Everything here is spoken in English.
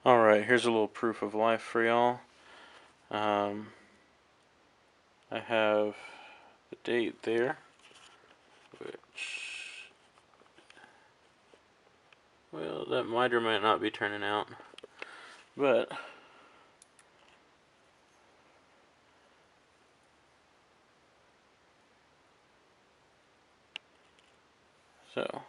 Alright, here's a little proof of life for y'all. I have the date there, which, well, that might or might not be turning out, but so